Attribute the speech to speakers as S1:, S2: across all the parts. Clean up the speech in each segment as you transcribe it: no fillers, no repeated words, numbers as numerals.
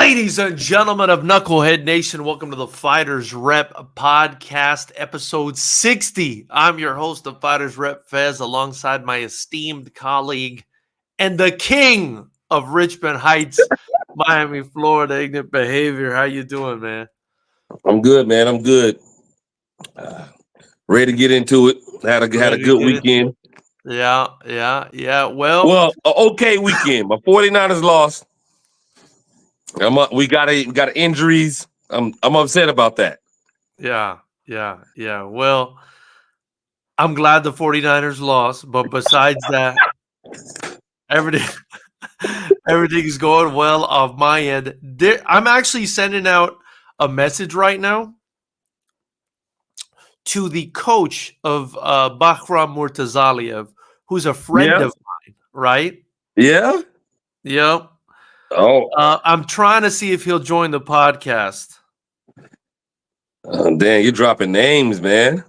S1: Ladies and gentlemen of Knucklehead Nation, welcome to the Fightersrep podcast, episode 60. I'm your host of Fightersrep, Fez, alongside my esteemed colleague and the king of Richmond Heights, Miami, Florida, Ignorant Behavior. How you doing, man?
S2: I'm good, man. I'm good. Ready to get into it. Had a good weekend.
S1: Yeah. Well,
S2: okay weekend. My 49ers lost. We got injuries. I'm upset about that.
S1: Yeah. Well, I'm glad the 49ers lost, but besides that, everything's going well off my end. I'm actually sending out a message right now to the coach of Bahram Murtazaliev, who's a friend of mine, right?
S2: Yeah?
S1: Yep.
S2: Oh.
S1: I'm trying to see if he'll join the podcast.
S2: Damn, you're dropping names, man.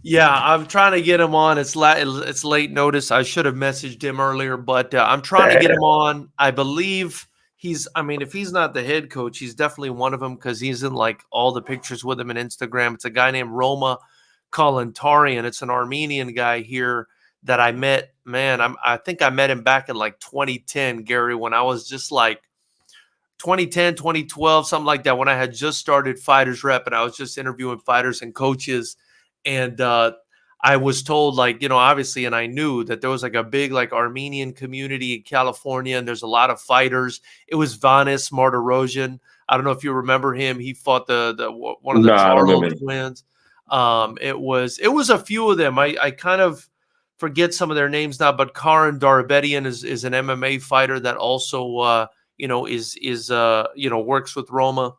S1: Yeah, I'm trying to get him on. It's late notice. I should have messaged him earlier, but I'm trying to get him on. I believe if he's not the head coach, he's definitely one of them because he's in like all the pictures with him on Instagram. It's a guy named Roma Kalantarian. It's an Armenian guy here that I met. Man, I think I met him back in like 2010, Gary, when I was just like 2010, 2012, something like that, when I had just started Fightersrep and I was just interviewing fighters and coaches. And I was told, obviously, and I knew that there was like a big Armenian community in California, and there's a lot of fighters. It was Vanis Martirosyan. I don't know if you remember him. He fought one of the Catterall twins. It was a few of them. I kind of forget some of their names now, but Karan Darbedian is an MMA fighter that also works with Roma.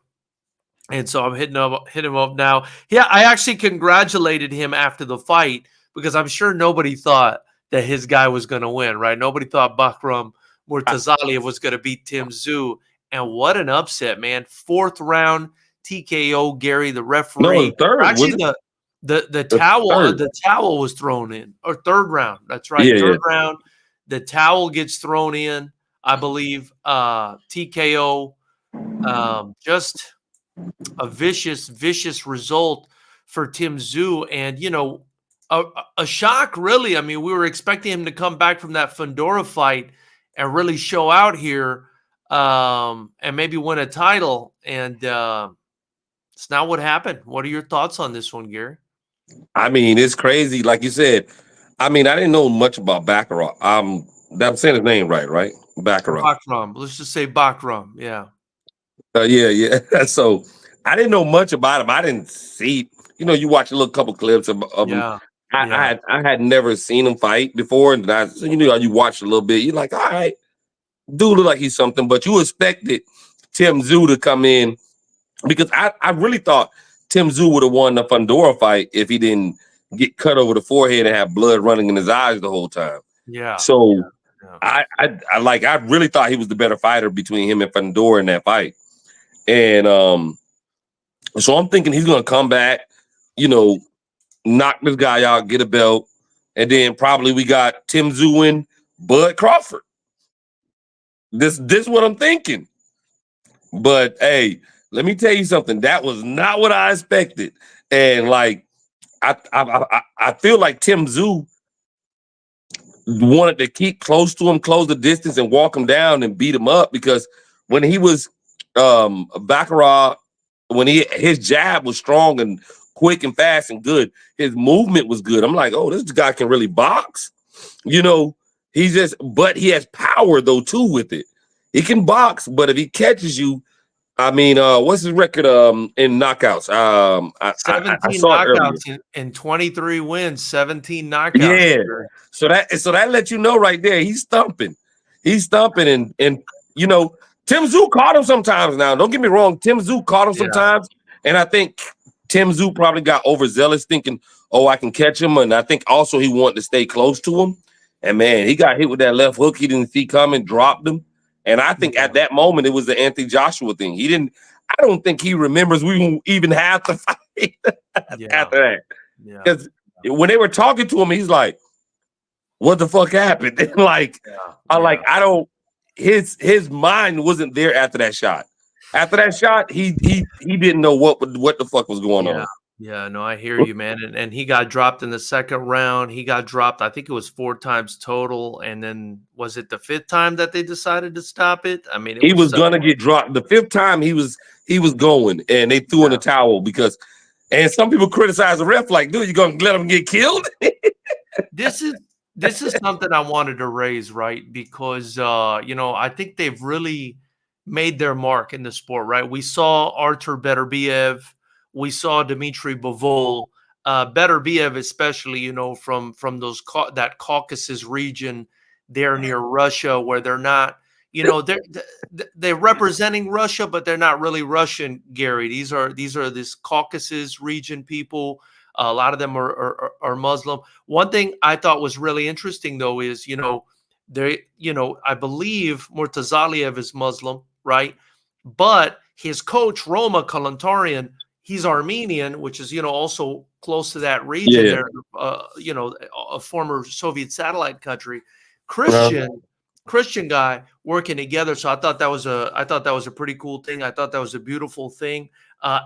S1: And so I'm hitting him up now. Yeah, I actually congratulated him after the fight because I'm sure nobody thought that his guy was going to win, right? Nobody thought Bahram Murtazaliev was going to beat Tszyu. And what an upset, man. 4th round TKO, Gary, the referee.
S2: No, third.
S1: Actually, the towel was thrown in. Or 3rd round. That's right.
S2: Yeah,
S1: 3rd round. The towel gets thrown in, I believe. TKO. Just a vicious result for Tszyu, and a shock, really. I mean, we were expecting him to come back from that Fundora fight and really show out here, and maybe win a title, and it's not what happened. What are your thoughts on this one, Gary?
S2: I mean, it's crazy, like you said. I mean, I didn't know much about Baccarat. I'm saying his name right? Baccarat.
S1: Bahram. Let's just say Bahram. Yeah.
S2: Yeah. So I didn't know much about him. I didn't see, you watch a little couple clips of him. I had never seen him fight before, and you watch a little bit. You're like, all right, dude, look like he's something. But you expected Tszyu to come in because I really thought Tszyu would have won the Fundora fight if he didn't get cut over the forehead and have blood running in his eyes the whole time.
S1: Yeah.
S2: So yeah. I really thought he was the better fighter between him and Fundora in that fight. And so I'm thinking he's gonna come back, knock this guy out, get a belt, and then probably we got Tszyu and Bud Crawford. This what I'm thinking. But hey, let me tell you something. That was not what I expected. And I feel like Tszyu wanted to keep close to him, close the distance, and walk him down and beat him up because when he was Baccarat, when his jab was strong and quick and fast and good, his movement was good. I'm like, oh, this guy can really box. But he has power though too with it. He can box, but if he catches you, I mean, what's his record in knockouts?
S1: 17 knockouts and 23 wins, 17 knockouts.
S2: Yeah. So that lets you know right there, he's stumping. And Tszyu caught him sometimes now. Don't get me wrong. Tszyu caught him sometimes. And I think Tszyu probably got overzealous thinking, oh, I can catch him. And I think also he wanted to stay close to him. And, man, he got hit with that left hook. He didn't see coming, dropped him. And I think at that moment it was the Anthony Joshua thing. I don't think he remembers we even have to fight after that. Because when they were talking to him, he's like, what the fuck happened? And like, I don't. His mind wasn't there after that shot. After that shot, he didn't know what the fuck was going on.
S1: Yeah, no, I hear you, man. And he got dropped in the second round. He got dropped, I think it was 4 times total. And then was it the 5th time that they decided to stop it? I mean,
S2: He was gonna get dropped. The 5th time he was going, and they threw in the towel because. And some people criticize the ref, like, dude, you gonna let him get killed?
S1: This is something I wanted to raise, right? Because I think they've really made their mark in the sport, right? We saw Artur Beterbiev, we saw Dmitry Bivol, Beterbiev, especially, from those that Caucasus region there near Russia, where they're not, they're representing Russia, but they're not really Russian, Gary. These are this Caucasus region people. A lot of them are Muslim. One thing I thought was really interesting, though, is I believe Murtazaliev is Muslim, right? But his coach Roma Kalantarian, he's Armenian, which is also close to that region. There, a former Soviet satellite country. Christian guy working together. So I thought that was a pretty cool thing. I thought that was a beautiful thing.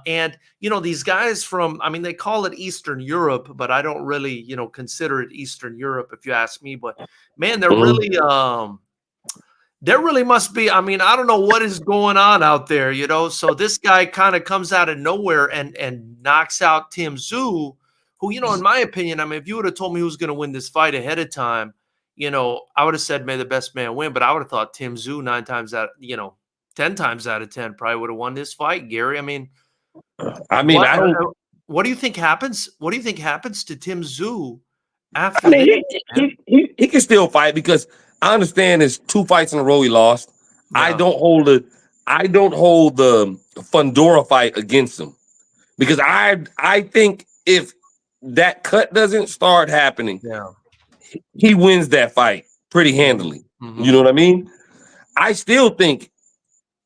S1: And these guys from, they call it Eastern Europe, but I don't really, consider it Eastern Europe if you ask me. But man, they're really, there really must be. I don't know what is going on out there, So this guy kind of comes out of nowhere and knocks out Tszyu, who, in my opinion, if you would have told me who was going to win this fight ahead of time, I would have said, may the best man win. But I would have thought Tszyu 10 times out of 10 probably would have won this fight, Gary. What do you think happens? What do you think happens to Tszyu after
S2: this? He can still fight because I understand there's 2 fights in a row he lost. Yeah. I don't hold the Fundora fight against him because I think if that cut doesn't start happening, he wins that fight pretty handily. Mm-hmm. You know what I mean? I still think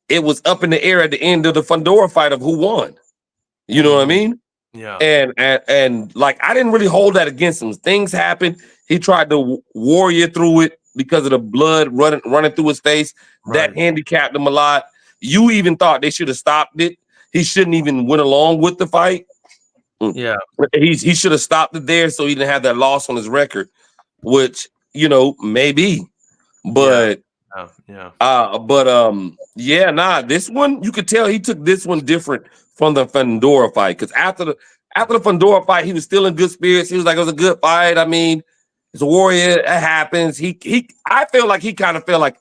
S2: it was up in the air at the end of the Fundora fight of who won. You know what I mean?
S1: Yeah.
S2: And like I didn't really hold that against him. Things happened. He tried to warrior through it because of the blood running through his face. Right. That handicapped him a lot. You even thought they should have stopped it. He shouldn't even went along with the fight.
S1: Yeah.
S2: He should have stopped it there so he didn't have that loss on his record, which, maybe. But this one, you could tell he took this one different from the Fundora fight. Because after the Fundora fight, he was still in good spirits. He was like, it was a good fight. It's a warrior. It happens. I feel like he kind of felt like,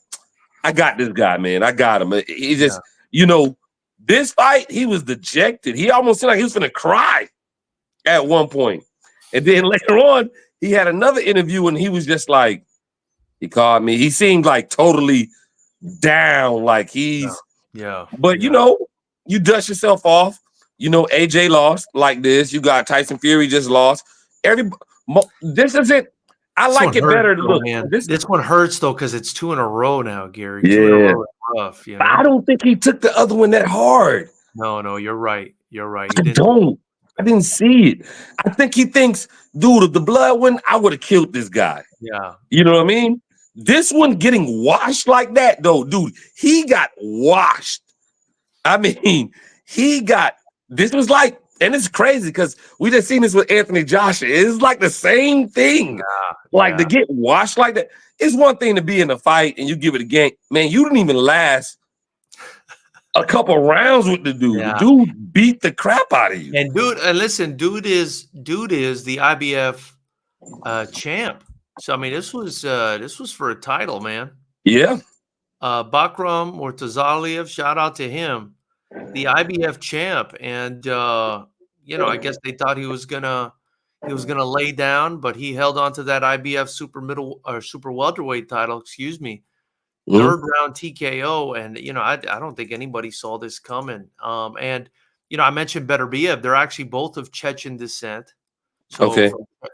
S2: I got this guy, man. I got him. He just, this fight, he was dejected. He almost seemed like he was going to cry at one point. And then later on, he had another interview and he was just like, he called me. He seemed like totally down, like he's But you dust yourself off. AJ lost like this. You got Tyson Fury just lost. This isn't. I like it better. Look,
S1: this one hurts though because it's 2 in a row now, Gary.
S2: Yeah.
S1: 2 in a row is rough.
S2: I don't think he took the other one that hard.
S1: No, you're right.
S2: I didn't see it. I think he thinks, dude, if the blood win, I would have killed this guy.
S1: Yeah.
S2: You know what I mean? This one getting washed like that, though, dude, he got washed. This was like, and it's crazy because we just seen this with Anthony Joshua. It's like the same thing. To get washed like that. It's one thing to be in a fight and you give it a game. Man, you didn't even last a couple rounds with the dude.
S1: Yeah.
S2: The dude beat the crap out of you.
S1: And listen, dude is the IBF champ. So this was for a title, man.
S2: Yeah.
S1: Bakram Murtazaliev, shout out to him, the IBF champ, and I guess they thought he was gonna lay down, but he held on to that IBF super welterweight title. Excuse me. Mm-hmm. 3rd round TKO, and I don't think anybody saw this coming. And I mentioned Beterbiev. They're actually both of Chechen descent. So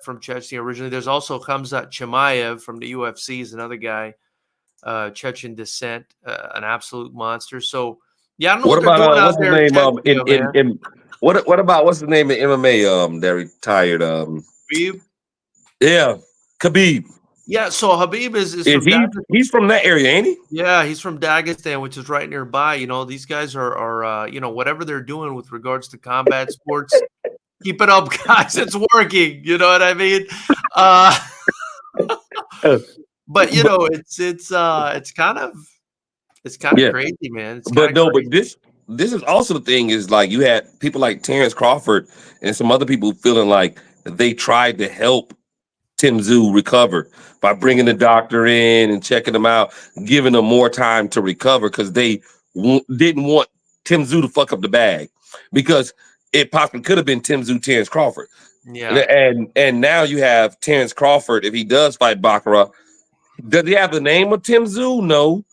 S1: from Chechnya originally. There's also Khamzat Chimaev from the UFC, is another guy, Chechen descent, an absolute monster. So I don't know what about what's the name
S2: what about what's the name of MMA that retired?
S1: Khabib?
S2: Yeah, Khabib.
S1: Yeah, so Habib is
S2: Is
S1: from
S2: he?
S1: Dagestan.
S2: He's from that area, ain't he?
S1: Yeah, he's from Dagestan, which is right nearby. You know, these guys are whatever they're doing with regards to combat sports, keep it up, guys. It's working. You know what I mean? Uh,
S2: Uh,
S1: but
S2: but
S1: it's kind of
S2: yeah,
S1: crazy, man. It's kind
S2: but
S1: of
S2: no, but
S1: crazy.
S2: this is also the thing is like you had people like Terrence Crawford and some other people feeling like they tried to help Tim Tszyu recover by bringing the doctor in and checking him out, giving him more time to recover because they didn't want Tim Tszyu to fuck up the bag because it possibly could have been Tim Tszyu, Terrence Crawford.
S1: Yeah,
S2: And now you have Terrence Crawford. If he does fight Baccarat, does he have the name of Tim Tszyu? No,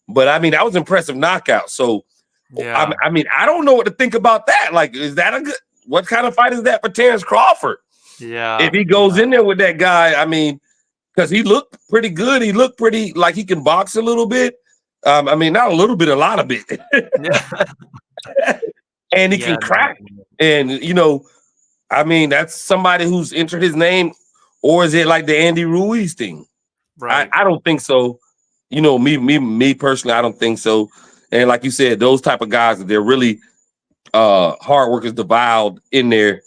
S2: but I mean that was impressive knockout. So
S1: yeah,
S2: I mean I don't know what to think about that. Like, is that a good? What kind of fight is that for Terrence Crawford? If
S1: yeah,
S2: he goes in there with that guy, I mean, because he looked pretty good. He looked pretty like he can box a little bit. I mean, not a little bit, a lot of bit,
S1: yeah,
S2: and he
S1: yeah.
S2: can crack. And I mean, that's somebody who's entered his name, or is it like the Andy Ruiz thing?
S1: Right.
S2: I don't think so. Me personally, I don't think so. And like you said, those type of guys, they're really hard workers, devout in there.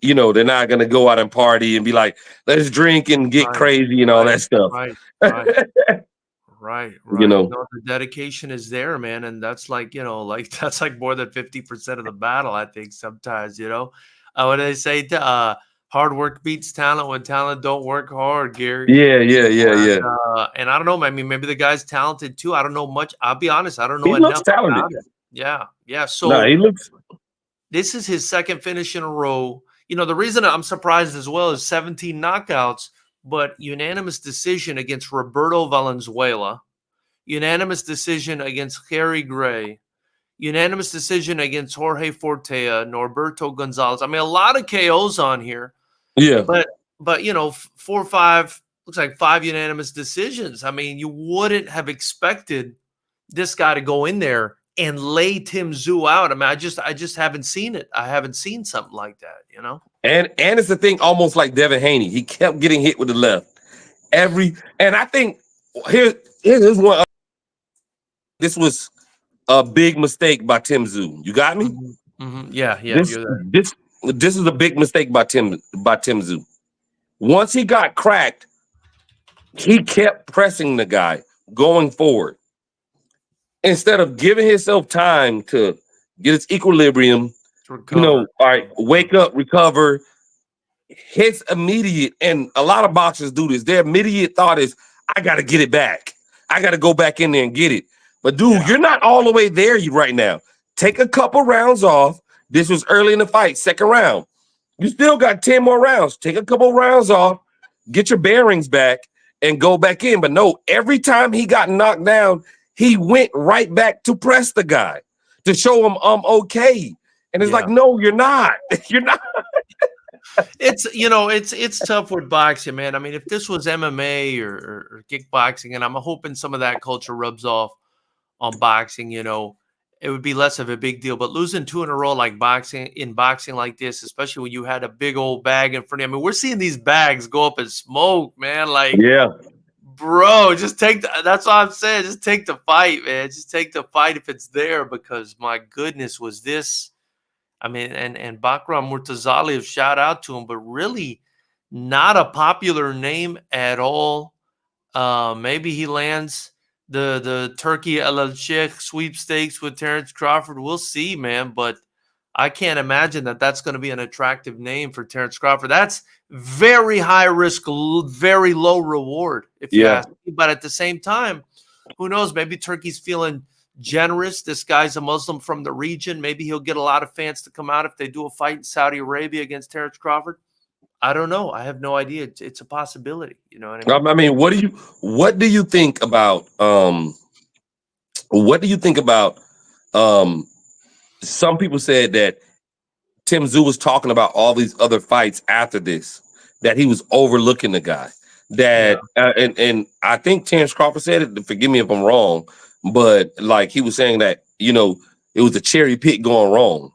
S2: They're not gonna go out and party and be like, let's drink and get
S1: Right,
S2: crazy and all
S1: right,
S2: that stuff.
S1: right, right, right,
S2: you
S1: right.
S2: know,
S1: No, the dedication is there, man, and that's like, like that's like more than 50% of the battle, I think sometimes, what do they say? Hard work beats talent when talent don't work hard, Gary.
S2: yeah.
S1: And I don't know, I mean, maybe the guy's talented too. I don't know much. I'll be honest, I don't
S2: He
S1: know
S2: looks
S1: enough
S2: talented.
S1: about it. Yeah, yeah.
S2: No,
S1: So
S2: he looks.
S1: this is his second finish in a row. The reason I'm surprised as well is 17 knockouts, but unanimous decision against Roberto Valenzuela, unanimous decision against Harry Gray, unanimous decision against Jorge Fortea, Norberto Gonzalez. I mean, a lot of KOs on here,
S2: Yeah,
S1: but 4 or 5 looks like 5 unanimous decisions. I mean, you wouldn't have expected this guy to go in there and lay Tim Tszyu out. I mean, I just haven't seen it. I haven't seen something like that.
S2: and it's the thing, almost like Devin Haney. He kept getting hit with the left and I think here's one. This was a big mistake by Tim Tszyu. You got me?
S1: Mhm, mhm. Yeah, yeah,
S2: This
S1: you're there.
S2: this this is a big mistake by Tim Tszyu. Once he got cracked, he kept pressing the guy going forward instead of giving himself time to get his equilibrium.
S1: To recover.
S2: All right, wake up, recover. Hits immediate, and a lot of boxers do this. Their immediate thought is, I got to get it back. I got to go back in there and get it. But dude,
S1: Yeah,
S2: you're not all the way there right now. Take a couple rounds off. This was early in the fight, second round. You still got 10 more rounds. Take a couple rounds off, get your bearings back, and go back in. But no, every time he got knocked down, he went right back to press the guy to show him I'm okay. And it's
S1: yeah.
S2: like, no, you're not. You're not.
S1: It's tough with boxing, man. I mean, if this was MMA or kickboxing, and I'm hoping some of that culture rubs off on boxing, it would be less of a big deal. But losing 2 in a row like boxing like this, especially when you had a big old bag in front of you. I mean, we're seeing these bags go up in smoke, man. Like,
S2: Yeah.
S1: bro, just that's all I'm saying. Just take the fight, man. Just take the fight if it's there, because my goodness, was this. I mean, and Bakram Murtazaliev, shout out to him, but really not a popular name at all. Maybe he lands the Turkey El Sheikh sweepstakes with Terrence Crawford. We'll see, man. But I can't imagine that that's going to be an attractive name for Terrence Crawford. That's very high risk, very low reward, if you
S2: Yeah.
S1: ask me. But at the same time, who knows? Maybe Turkey's feeling generous. This guy's a Muslim from the region. Maybe he'll get a lot of fans to come out if they do a fight in Saudi Arabia against Terrence Crawford. I don't know. I have no idea. It's a possibility. You know what I mean?
S2: I mean, what do you think about what do you think about some people said that Tim Tszyu was talking about all these other fights after this, that he was overlooking the guy. That and I think Terrence Crawford said it. Forgive me if I'm wrong, but like he was saying that it was a cherry pick going wrong.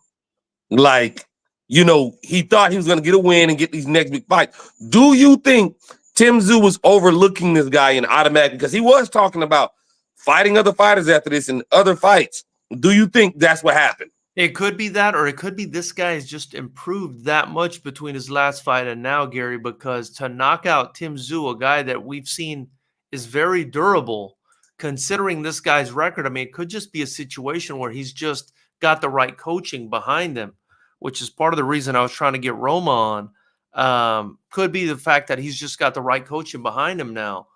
S2: Like he thought he was going to get a win and get these next big fights. Do you think Tszyu was overlooking this guy in automatic because he was talking about fighting other fighters after this and other fights. Do you think that's what happened?
S1: It could be that, or it could be this guy has just improved that much between his last fight and now, Gary, because to knock out Tszyu, a guy that we've seen is very durable, considering this guy's record, I mean, it could just be a situation where he's just got the right coaching behind him, which is part of the reason I was trying to get Roma on. Could be the fact that he's just got the right coaching behind him now.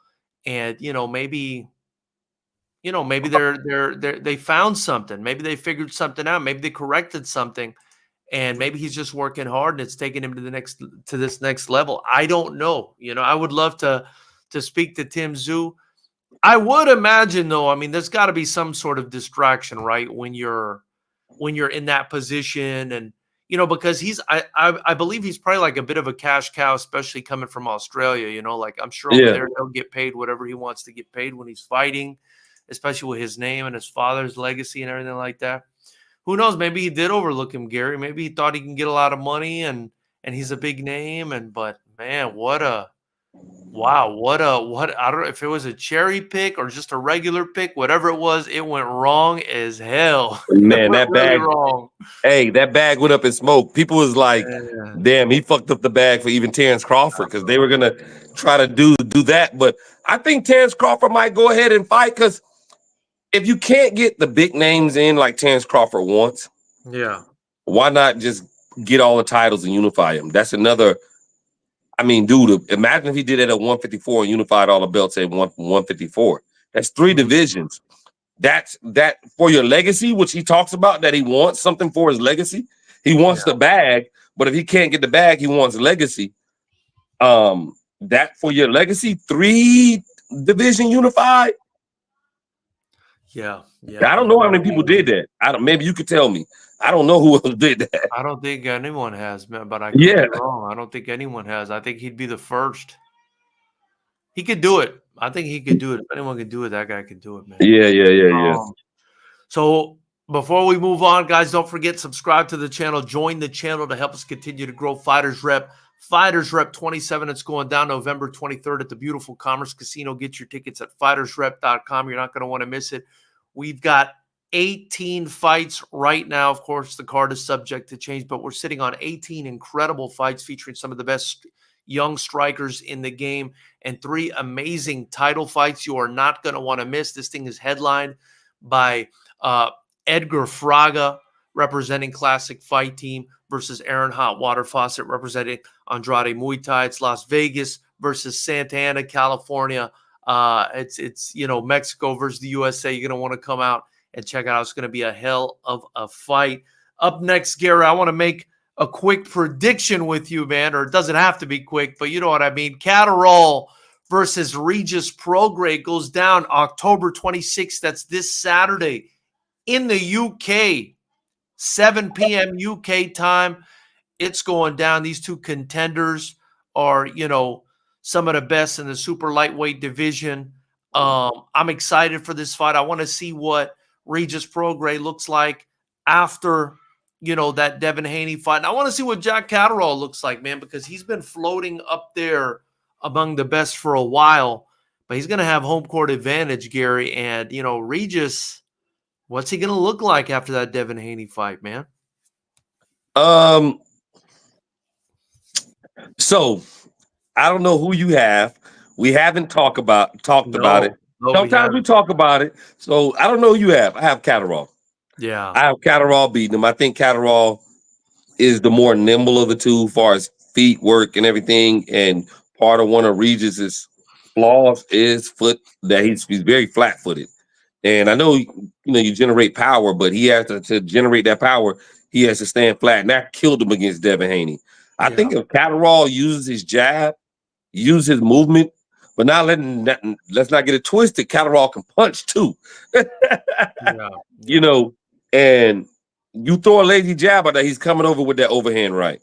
S1: And, maybe they found something. Maybe they figured something out. Maybe they corrected something, and maybe he's just working hard and it's taking him to this next level. I don't know. I would love to speak to Tszyu. I would imagine, though, I mean, there's got to be some sort of distraction, right? When you're in that position, and because I believe he's probably like a bit of a cash cow, especially coming from Australia. Like I'm sure over there he'll get paid whatever he wants to get paid when he's fighting, especially with his name and his father's legacy and everything like that. Who knows? Maybe he did overlook him, Gary. Maybe he thought he can get a lot of money and he's a big name. But man, what I don't know if it was a cherry pick or just a regular pick, whatever it was, it went wrong as hell.
S2: Man, that
S1: really
S2: bag,
S1: wrong.
S2: Hey, that bag went up in smoke. People was like, damn, he fucked up the bag for even Terrence Crawford because they were going to try to do that. But I think Terrence Crawford might go ahead and fight because if you can't get the big names in like Terrence Crawford wants, why not just get all the titles and unify them? That's another. I mean, dude, imagine if he did it at 154 and unified all the belts at 154. That's 3 divisions. That's that for your legacy, which he talks about, that he wants something for his legacy. He wants the bag, but if he can't get the bag, he wants legacy. That for your legacy, 3 division unified.
S1: Yeah.
S2: I don't know how many people did that. Maybe you could tell me. I don't know who else did that.
S1: I don't think anyone has, man, but I could be wrong. I don't think anyone has. I think he'd be the first. He could do it. I think he could do it. If anyone can do it, that guy can do it, man.
S2: Yeah.
S1: So before we move on, guys, don't forget, subscribe to the channel. Join the channel to help us continue to grow Fighters Rep. Fighters Rep 27. It's going down November 23rd at the beautiful Commerce Casino. Get your tickets at fightersrep.com. You're not going to want to miss it. We've got 18 fights right now. Of course, the card is subject to change, but we're sitting on 18 incredible fights featuring some of the best young strikers in the game and 3 amazing title fights you are not going to want to miss. This thing is headlined by Edgar Fraga representing Classic Fight Team versus Aaron Hotwater Fawcett representing Andrade Muay Thai. It's Las Vegas versus Santa Ana, California. It's Mexico versus the USA. You're going to want to come out and check it out. It's going to be a hell of a fight. Up next, Gary, I want to make a quick prediction with you, man, or it doesn't have to be quick, but you know what I mean. Catterall versus Regis Prograis goes down October 26th. That's this Saturday in the UK, 7 p.m. UK time. It's going down. These 2 contenders are, some of the best in the super lightweight division. I'm excited for this fight. I want to see what Regis Prograis looks like after, that Devin Haney fight. And I want to see what Jack Catterall looks like, man, because he's been floating up there among the best for a while. But he's going to have home court advantage, Gary. And, Regis, what's he going to look like after that Devin Haney fight, man?
S2: So I don't know who you have. We haven't talked about it. Sometimes we talk about it. So I don't know who you have. I have Catterall.
S1: Yeah.
S2: I have Catterall beating him. I think Catterall is the more nimble of the 2 as far as feet work and everything. And part of one of Regis's flaws is foot, that he's very flat-footed. And I know, you generate power, but he has to generate that power, he has to stand flat. And that killed him against Devin Haney. I think if Catterall uses his jab, use his movement, but let's not get it twisted. Catterall can punch too. And you throw a lazy jab out there, he's coming over with that overhand right.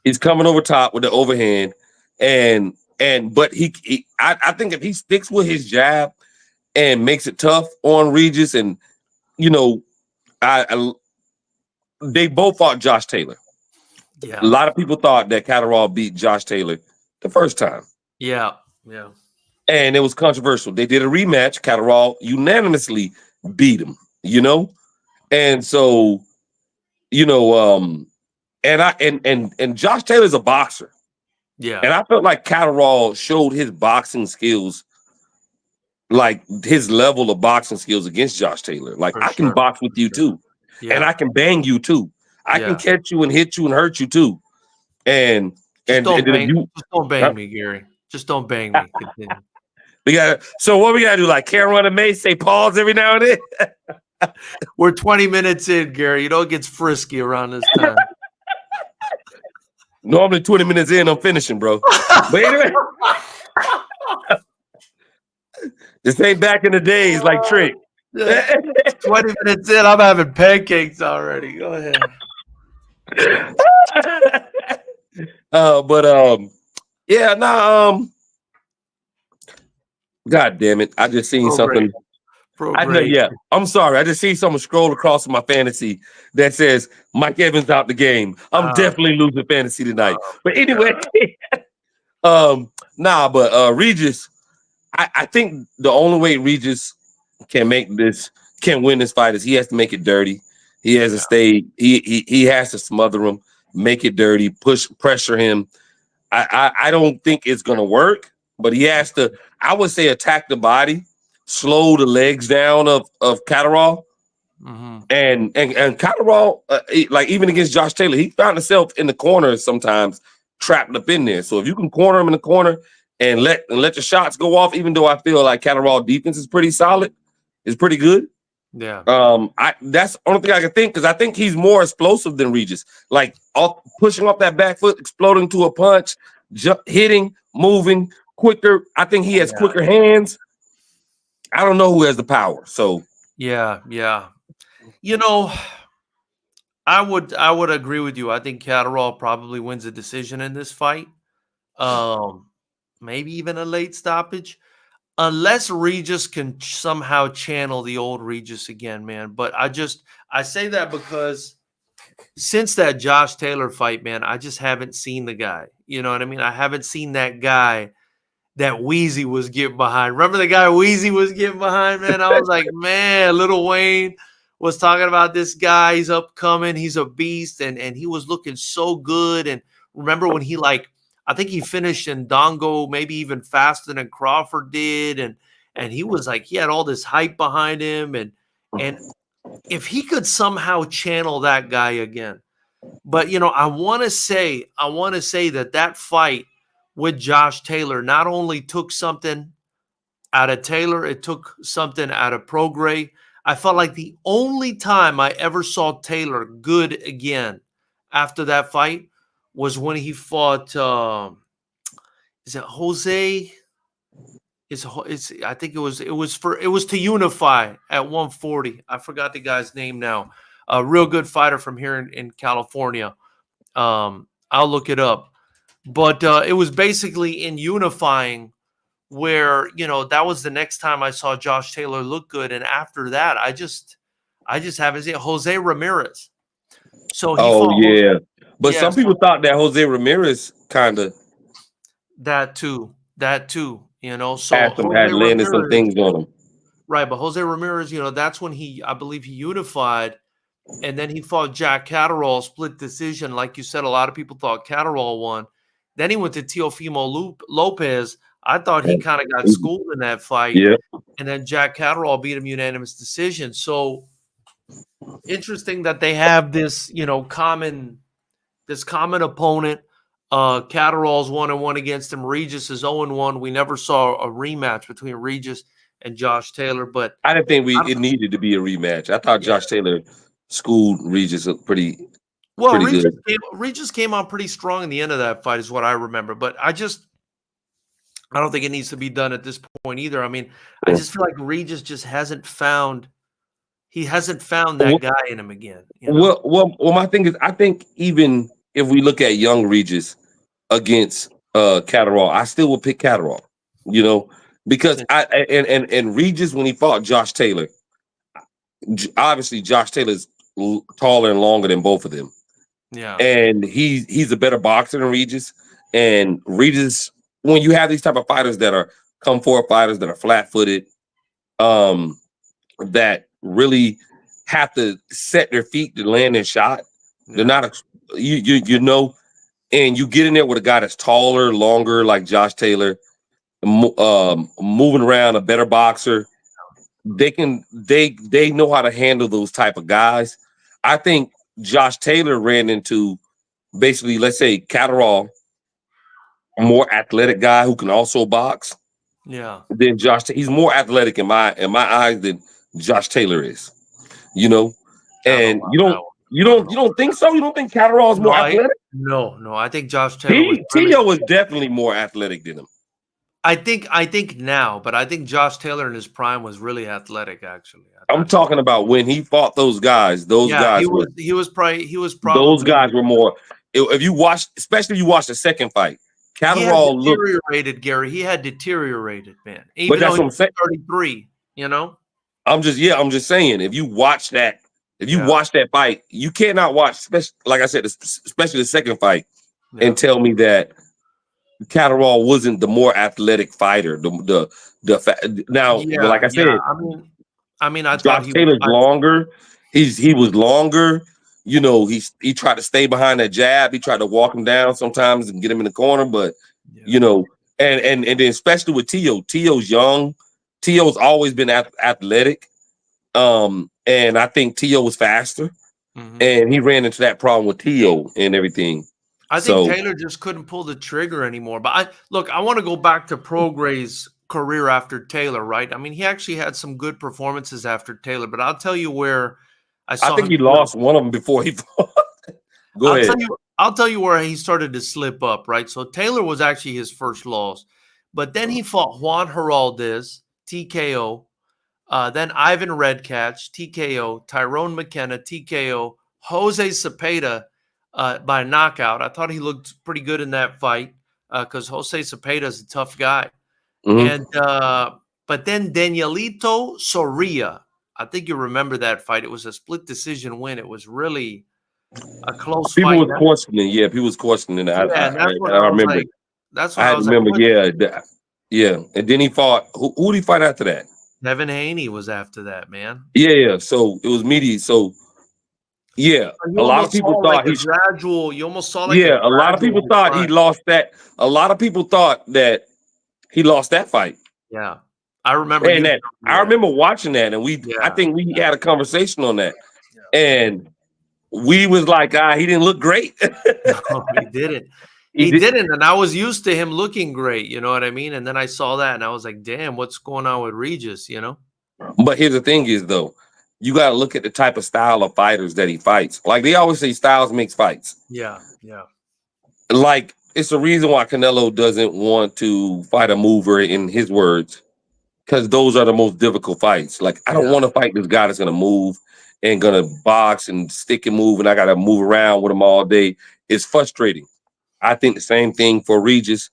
S2: He's coming over top with the overhand. But I think if he sticks with his jab and makes it tough on Regis, and they both fought Josh Taylor.
S1: Yeah.
S2: A lot of people thought that Catterall beat Josh Taylor the first time.
S1: Yeah, yeah.
S2: And it was controversial. They did a rematch. Catterall unanimously beat him, and so and Josh Taylor's a boxer,
S1: Yeah,
S2: and I felt like Catterall showed his boxing skills, like his level of boxing skills against Josh Taylor. Like,
S1: for
S2: I can
S1: sure.
S2: box with
S1: For
S2: you
S1: sure.
S2: too, and
S1: Yeah,
S2: I can bang you too. I can
S1: yeah.
S2: catch you and hit you and hurt you too. And
S1: Just
S2: and
S1: don't
S2: then if
S1: bang.
S2: you
S1: Just don't
S2: uh,
S1: bang me, Gary. Just don't bang me. Continue.
S2: we got so what we gotta do, like Karen Run and May, say pause every now and then.
S1: We're 20 minutes in, Gary. You know it gets frisky around this time.
S2: Normally 20 minutes in, I'm finishing, bro. But anyway, this ain't back in the days like Trick.
S1: Yeah. 20 minutes in, I'm having pancakes already. Go ahead.
S2: But yeah, God damn it. I just seen
S1: Pro grade.
S2: something.
S1: Pro
S2: I know,
S1: grade.
S2: yeah. I'm sorry. I just see someone scroll across my fantasy that says Mike Evans out the game. I'm
S1: Oh,
S2: definitely losing fantasy tonight. But
S1: my
S2: anyway,
S1: God.
S2: Regis, I think the only way Regis can win this fight is he has to make it dirty. He has to
S1: Yeah.
S2: stay, he has to smother him, make it dirty, pressure him. I don't think it's gonna work, but he has to, I would say, attack the body, slow the legs down of Catterall.
S1: Mm-hmm.
S2: And Catterall, like even against Josh Taylor, he found himself in the corner sometimes, trapped up in there. So if you can corner him in the corner and let the shots go off, even though I feel like Catterall defense is pretty solid, is pretty good.
S1: Yeah.
S2: I that's the only thing I can think, because I think he's more explosive than Regis. Like pushing off that back foot, exploding to a punch, hitting, moving quicker. I think he has
S1: Yeah.
S2: quicker hands. I don't know who has the power. So
S1: Yeah. Yeah. You know, I would agree with you. I think Catterall probably wins a decision in this fight. Um, maybe even a late stoppage. Unless Regis can somehow channel the old Regis again, man. But I say that because since that Josh Taylor fight, man, I just haven't seen the guy. You know what I mean? I haven't seen that guy that Wheezy was getting behind. Remember the guy Wheezy was getting behind, man? I was like, man, Little Wayne was talking about this guy. He's upcoming. He's a beast. And he was looking so good. And remember when he I think he finished in Dongo maybe even faster than Crawford did. And he was like, he had all this hype behind him. And if he could somehow channel that guy again, but I want to say that fight with Josh Taylor not only took something out of Taylor, it took something out of Prograis. I felt like the only time I ever saw Taylor good again after that fight was when he fought. Is it Jose? It's I think it was to unify at 140. I forgot the guy's name now. A real good fighter from here in California. I'll look it up. But it was basically in unifying where, that was the next time I saw Josh Taylor look good. And after that, I just haven't seen Jose Ramirez. So he
S2: oh
S1: fought Jose.
S2: yeah. But
S1: Yeah,
S2: some people
S1: so
S2: thought that Jose Ramirez kind of
S1: that too. That too. So
S2: had
S1: Jose
S2: landed some
S1: Ramirez,
S2: things on him.
S1: right, but Jose Ramirez, that's when I believe he unified. And then he fought Jack Catterall, split decision. Like you said, a lot of people thought Catterall won. Then he went to Teofimo Lopez. I thought he kind of got schooled in that fight.
S2: Yeah.
S1: And then Jack Catterall beat him unanimous decision. So interesting that they have this, common opponent. Catterall's 1-1 against him. Regis is 0-1. We never saw a rematch between Regis and Josh Taylor, but
S2: I didn't think
S1: I don't,
S2: it needed to be a rematch. I thought
S1: yeah.
S2: Josh Taylor schooled Regis pretty
S1: Well,
S2: good.
S1: Regis came on pretty strong in the end of that fight, is what I remember. But I don't think it needs to be done at this point either. I mean, I just feel like Regis just hasn't found that guy in him again.
S2: Well, my thing is, I think even if we look at young Regis against Catterall, I still would pick Catterall, because and Regis, when he fought Josh Taylor, obviously Josh Taylor's taller and longer than both of them.
S1: Yeah.
S2: And he's a better boxer than Regis. And Regis when you have these type of fighters that are come forward fighters that are flat-footed, that really have to set their feet to land their shot. They're not you know, and you get in there with a guy that's taller, longer, like Josh Taylor, moving around, a better boxer. They know how to handle those type of guys. I think Josh Taylor ran into basically, let's say, Catterall, a more athletic guy who can also box.
S1: Yeah.
S2: Than Josh. He's more athletic in my eyes than Josh Taylor is. You know, and you don't think so? You don't think Catterall is more athletic?
S1: No. I think Josh Taylor was
S2: Tszyu was definitely more athletic than him.
S1: I think now, but I think Josh Taylor in his prime was really athletic. Actually,
S2: I'm talking about when he fought those guys. Those guys
S1: he was probably
S2: those guys were more. If you watch, especially if you watch the second fight, Catterall
S1: deteriorated. Gary, he had deteriorated, man. Even
S2: but that's what I'm saying.
S1: 33, you know.
S2: I'm just saying. If you watch that, watch that fight, you cannot watch, like I said, especially the second fight, and tell me that Catterall wasn't the more athletic fighter. Like I said,
S1: I mean, I
S2: Josh
S1: thought
S2: Taylor's longer. He was longer. You know, he tried to stay behind that jab. He tried to walk him down sometimes and get him in the corner, but you know, and then especially with Tszyu. Tszyu's young. Tszyu's always been athletic. And I think Tszyu was faster. And he ran into that problem with Tszyu and everything.
S1: I think Taylor just couldn't pull the trigger anymore. But I want to go back to Prograis' career after Taylor, right? I mean, he actually had some good performances after Taylor, but I'll tell you where I think
S2: he lost one of them before he fought. Go ahead.
S1: I'll tell you where he started to slip up, right? So Taylor was actually his first loss, but then he fought Juan Heraldez, TKO, then Ivan Redcatch, TKO, Tyrone McKenna, TKO, Jose Cepeda by knockout. I thought he looked pretty good in that fight because Jose Cepeda is a tough guy. And but then Danielito Soria, I think you remember that fight. It was a split decision win. It was really a close fight.
S2: People was questioning. Yeah, people was questioning. I remember.
S1: Like, that's what I remember.
S2: Yeah. And then he fought. Who did he fight after that?
S1: Devin Haney was after that, man.
S2: Yeah. So it was meaty. So yeah, a lot of people thought
S1: you almost saw like
S2: a lot of people thought he lost that. A lot of people thought that he lost that fight.
S1: Yeah, I remember.
S2: I remember watching that, and I think we had a conversation on that, and we was like, he didn't look great.
S1: No, he didn't. He didn't, and I was used to him looking great. You know what I mean? And then I saw that, and I was like, "Damn, what's going on with Regis?" You know.
S2: But here's the thing: is though, you got to look at the type of style of fighters that he fights. Like they always say, styles makes fights.
S1: Yeah.
S2: Like it's the reason why Canelo doesn't want to fight a mover, in his words, because those are the most difficult fights. Like I don't want to fight this guy that's gonna move and gonna box and stick and move, and I gotta move around with him all day. It's frustrating. I think the same thing for Regis.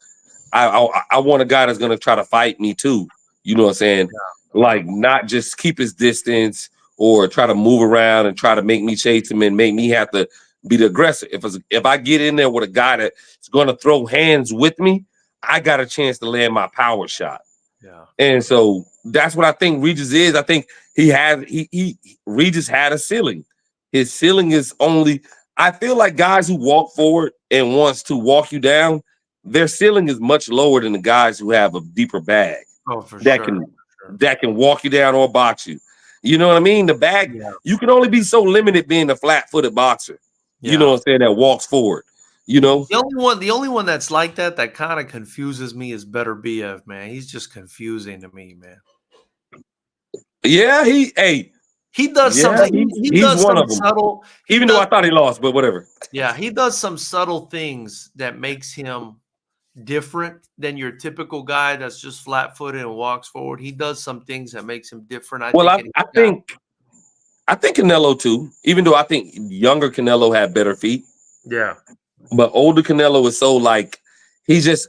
S2: I want a guy that's gonna try to fight me too. You know what I'm saying? Yeah. Like not just keep his distance or try to move around and try to make me chase him and make me have to be the aggressor. If I get in there with a guy that's gonna throw hands with me, I got a chance to land my power shot. Yeah. And so that's what I think Regis is. I think Regis had a ceiling. His ceiling is only. I feel like guys who walk forward and wants to walk you down, their ceiling is much lower than the guys who have a deeper bag.
S1: Oh, for sure.
S2: That can walk you down or box you. You know what I mean? The bag, you can only be so limited being a flat-footed boxer. Yeah. You know what I'm saying? That walks forward. You know?
S1: The only one that's like that kind of confuses me is Better BF, man. He's just confusing to me, man.
S2: Yeah,
S1: he does something. He does
S2: one
S1: some
S2: of them.
S1: subtle.
S2: Even though I thought he lost, but whatever.
S1: Yeah, he does some subtle things that makes him different than your typical guy that's just flat-footed and walks forward. He does some things that makes him different.
S2: I think Canelo too. Even though I think younger Canelo had better feet.
S1: Yeah,
S2: but older Canelo is so like he's just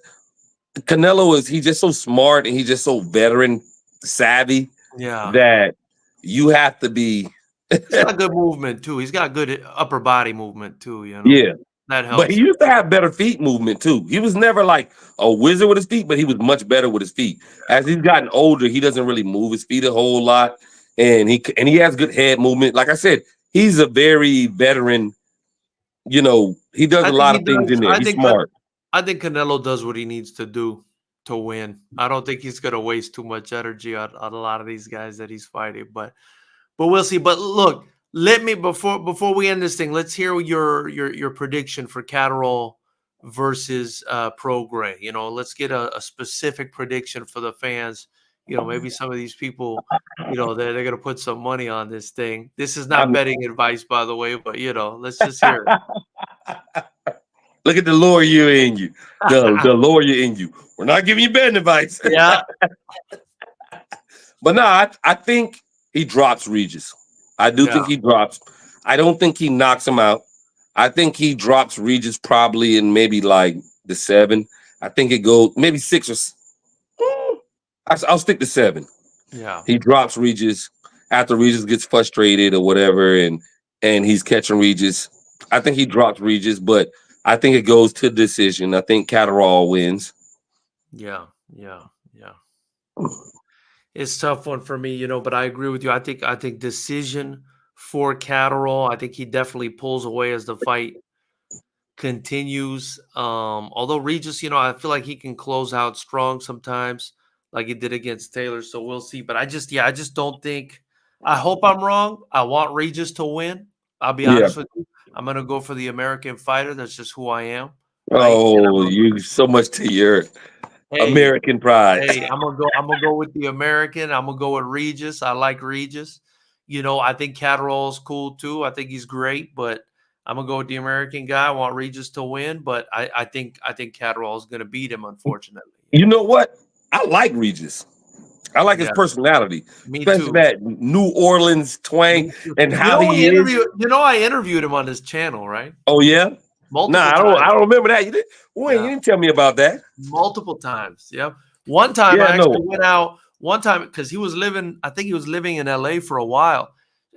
S2: so smart and he's just so veteran savvy.
S1: Yeah,
S2: that you have to be.
S1: He's got good movement too. He's got good upper body movement too. You know.
S2: Yeah,
S1: That
S2: But he
S1: helps.
S2: used to have better feet movement too. He was never like a wizard with his feet, but he was much better with his feet. As he's gotten older, he doesn't really move his feet a whole lot, and he has good head movement. Like I said, he's a very veteran. He does
S1: I
S2: a
S1: think
S2: lot
S1: he
S2: of things
S1: does.
S2: in there. He's smart.
S1: I think Canelo does what he needs to do to win. I don't think he's gonna waste too much energy on a lot of these guys that he's fighting, but we'll see. But look, let me before we end this thing, let's hear your prediction for Catterall versus Pro Gray. Let's get a specific prediction for the fans. Maybe some of these people, they're gonna put some money on this thing. This is not
S2: I'm-
S1: betting advice, by the way, but let's just hear
S2: Look at the lawyer in you. The
S1: it.
S2: lawyer in you. We're not giving you betting advice.
S1: Yeah,
S2: But no, I think he drops Regis. I do
S1: yeah,
S2: think he drops. I don't think he knocks him out. I think he drops Regis probably in maybe like the 7. I think it goes maybe 6 or I'll stick to 7.
S1: yeah.
S2: He drops Regis after Regis gets frustrated or whatever, and he's catching Regis. I think he drops Regis, but I think it goes to decision. I think Catterall wins.
S1: Yeah, yeah, yeah. It's a tough one for me, but I agree with you. I think decision for Catterall. I think he definitely pulls away as the fight continues. Although Regis, I feel like he can close out strong sometimes, like he did against Taylor. So we'll see. But I just don't think. I hope I'm wrong. I want Regis to win. I'll be
S2: Yeah.
S1: honest with you. I'm gonna go for the American fighter. That's just who I am, right? And
S2: Oh, you so much to your
S1: hey,
S2: American pride.
S1: Hey, I'm gonna go with the American. I'm gonna go with Regis. I like Regis. I think Catterall's cool too. I think he's great, but I'm gonna go with the American guy. I want Regis to win, but I think Catterall's gonna beat him, unfortunately.
S2: You know what? I like Regis. I like his
S1: Yeah,
S2: personality,
S1: me
S2: especially
S1: too.
S2: that New Orleans twang
S1: Me too.
S2: and how he is.
S1: I interviewed him on his channel, right?
S2: Oh yeah. Nah,
S1: Multiple
S2: I don't.
S1: times.
S2: I don't remember that. You did. Wait, you
S1: Yeah.
S2: didn't tell me about that.
S1: Multiple times. Yep. One time
S2: Yeah,
S1: I actually
S2: no.
S1: went out one time because I think he was living in LA for a while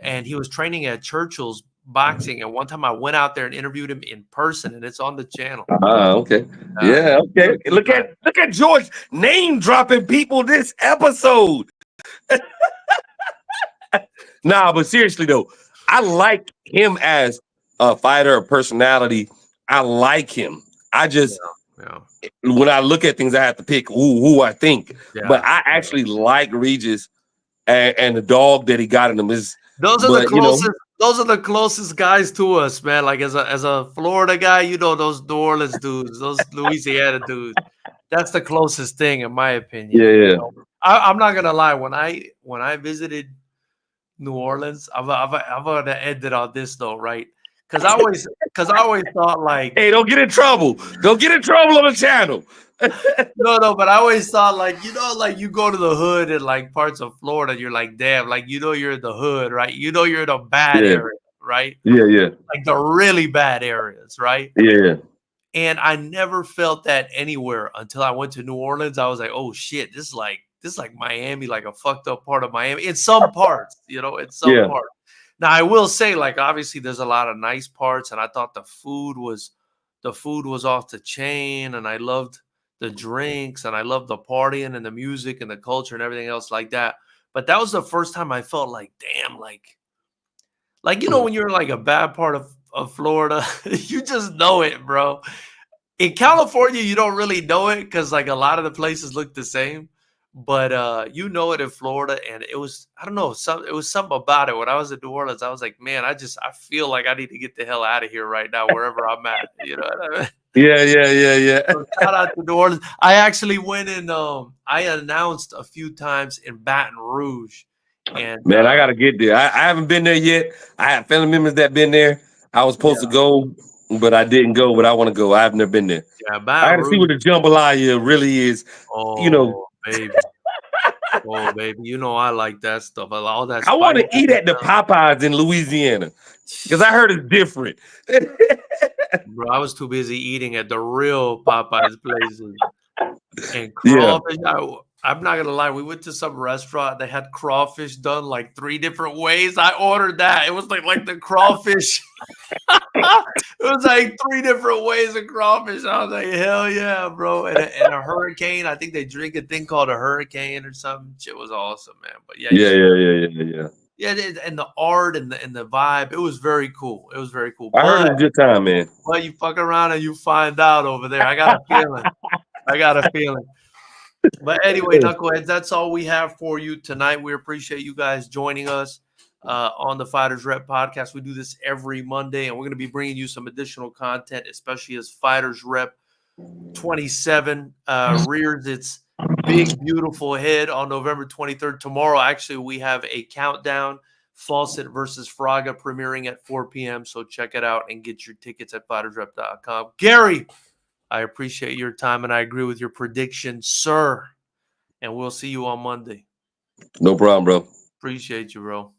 S1: and he was training at Churchill's boxing. And one time I went out there and interviewed him in person and it's on the channel.
S2: Okay. Yeah.
S1: He's
S2: Okay.
S1: a good
S2: Look
S1: guy.
S2: at George name dropping people this episode. Nah, but seriously though, I like him as a fighter, a personality. I like him. I just
S1: Yeah.
S2: when I look at things, I have to pick who I think. But
S1: Yeah.
S2: I actually like Regis and the dog that he got in him is.
S1: Those are the
S2: But
S1: closest. Those are the closest guys to us, man. Like as a Florida guy, those New Orleans dudes, those Louisiana dudes. That's the closest thing, in my opinion.
S2: yeah.
S1: I'm not gonna lie. When I visited New Orleans, I'm gonna end it on this though, right? Because I always thought like
S2: Hey, don't get in trouble. Don't get in trouble on the channel.
S1: no, but I always thought like like you go to the hood in like parts of Florida, you're like, damn, like you're in the hood, right? You're in a bad
S2: Yeah.
S1: area, right?
S2: Yeah.
S1: Like the really bad areas, right?
S2: Yeah.
S1: And I never felt that anywhere until I went to New Orleans. I was like, oh shit, this is like Miami, like a fucked up part of Miami. In some parts, in some
S2: Yeah.
S1: parts. Now I will say, like, obviously there's a lot of nice parts, and I thought the food was off the chain, and I loved the drinks, and I loved the partying and the music and the culture and everything else like that. But that was the first time I felt like, damn, like when you're in like a bad part of Florida, you just know it, bro. In California, you don't really know it because like a lot of the places look the same. But you know it in Florida, and it was I don't know, it was something about it. When I was in New Orleans, I was like, man, I feel like I need to get the hell out of here right now, wherever I'm at. You know what I mean?
S2: Yeah.
S1: So shout out to New Orleans. I actually went and I announced a few times in Baton Rouge. And
S2: Man, I gotta get there. I haven't been there yet. I have family members that been there. I was supposed to go, but I didn't go. But I want to go. I've never been there.
S1: yeah,
S2: I
S1: Baton
S2: gotta see
S1: Rouge.
S2: what the jambalaya really is.
S1: Oh, baby. Oh, baby. I like that stuff. All that
S2: I want to
S1: spicy
S2: eat at the
S1: stuff.
S2: Popeyes in Louisiana because I heard it's different.
S1: Bro, I was too busy eating at the real Popeyes places and
S2: Yeah.
S1: crawfish. I'm not gonna lie. We went to some restaurant. They had crawfish done like 3 different ways. I ordered that. It was like the crawfish. It was like 3 different ways of crawfish. I was like, hell yeah, bro. And a hurricane. I think they drink a thing called a hurricane or something. Shit was awesome, man. But yeah, yeah, and the art and the vibe. It was very cool. It was very cool.
S2: I heard it was a good time, man.
S1: Well, you fuck around and you find out over there. I got a feeling. But anyway, knuckleheads, that's all we have for you tonight. We appreciate you guys joining us on the Fightersrep podcast. We do this every Monday, and we're going to be bringing you some additional content, especially as Fightersrep 27 rears its big, beautiful head on November 23rd. Tomorrow, actually, we have a countdown. Fawcett versus Fraga premiering at 4 p.m. So check it out and get your tickets at fightersrep.com. Gary, I appreciate your time, and I agree with your prediction, sir. And we'll see you on Monday.
S2: No problem, bro.
S1: Appreciate you, bro.